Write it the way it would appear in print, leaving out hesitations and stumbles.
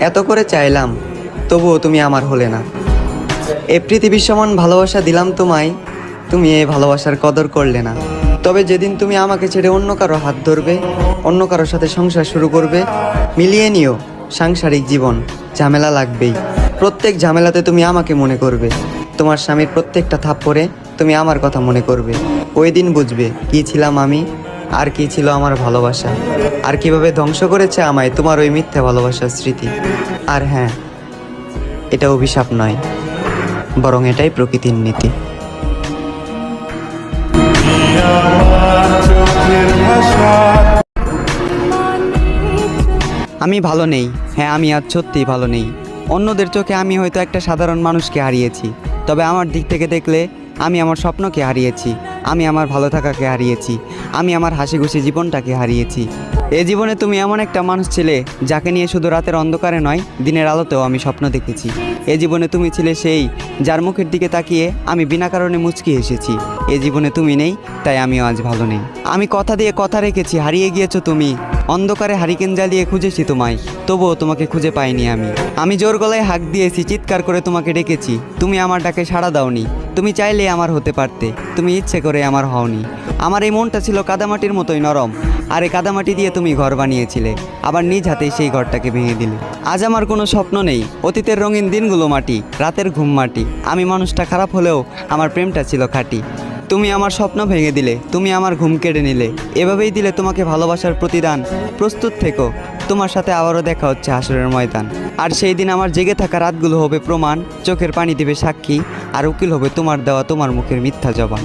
এত করে চাইলাম, তবুও তুমি আমার হলে না। এ পৃথিবীর সমান ভালোবাসা দিলাম তোমায়, তুমি এই ভালোবাসার কদর করলে না। তবে যেদিন তুমি আমাকে ছেড়ে অন্য কারো হাত ধরবে, অন্য কারোর সাথে সংসার শুরু করবে, মিলিয়ে নিও, সাংসারিক জীবন ঝামেলা লাগবেই। প্রত্যেক ঝামেলাতে তুমি আমাকে মনে করবে। তোমার স্বামীর প্রত্যেকটা থাপ্পড়ে তুমি আমার কথা মনে করবে। ওই দিন বুঝবে কী ছিলাম আমি, আর কী ছিল আমার ভালোবাসা, আর কিভাবে ধ্বংস করেছে আমায় তোমার ওই মিথ্যা ভালোবাসার স্মৃতি। আর হ্যাঁ, এটা অভিশাপ নয়, বরং এটাই প্রকৃতির নীতি। আমি ভালো নেই, হ্যাঁ আমি আজ সত্যিই ভালো নেই। অন্যদের চোখে আমি হয়তো একটা সাধারণ মানুষকে হারিয়েছি, তবে আমার দিক থেকে দেখলে আমি আমার স্বপ্নকে হারিয়েছি, আমি আমার ভালো থাকাকে হারিয়েছি, আমি আমার হাসি খুশি জীবনটাকে হারিয়েছি। এ জীবনে তুমি এমন একটা মানুষ ছিলে যাকে নিয়ে শুধু রাতের অন্ধকারে নয়, দিনের আলোতেও আমি স্বপ্ন দেখেছি। এ জীবনে তুমি ছিলে সেই যার মুখের দিকে তাকিয়ে আমি বিনা কারণে মুচকি এসেছি। এ জীবনে তুমি নেই, তাই আমিও আজ ভালো নেই। আমি কথা দিয়ে কথা রেখেছি, হারিয়ে গিয়েছো তুমি। অন্ধকারে হারিকেন জ্বালিয়ে খুঁজেছি তোমায়, তবুও তোমাকে খুঁজে পাইনি আমি। আমি জোর গলায় হাঁক দিয়েছি, চিৎকার করে তোমাকে ডেকেছি, তুমি আমার ডাকে সাড়া দাওনি। তুমি চাইলে আমার হতে পারতে, তুমি ইচ্ছে করে আমার হওনি। আমার এই মনটা ছিল কাদামাটির মতোই নরম, আর এই কাদামাটি দিয়ে তুমি ঘর বানিয়েছিলে, আবার নিজ হাতেই সেই ঘরটাকে ভেঙে দিলে। আজ আমার কোনো স্বপ্ন নেই, অতীতের রঙিন দিনগুলো মাটি, রাতের ঘুম মাটি। আমি মানুষটা খারাপ হলেও আমার প্রেমটা ছিল খাঁটি। তুমি আমার স্বপ্ন ভেঙে দিলে, তুমি আমার ঘুম কেড়ে নিলে, এভাবেই দিলে তোমাকে ভালোবাসার প্রতিদান। প্রস্তুত থেকো, তোমার সাথে আবারও দেখা হচ্ছে হাসরের ময়দান। আর সেই দিন আমার জেগে থাকা রাতগুলো হবে প্রমাণ, চোখের পানি দিবে সাক্ষী, আর উকিল হবে তোমার দেওয়া তোমার মুখের মিথ্যা জবান।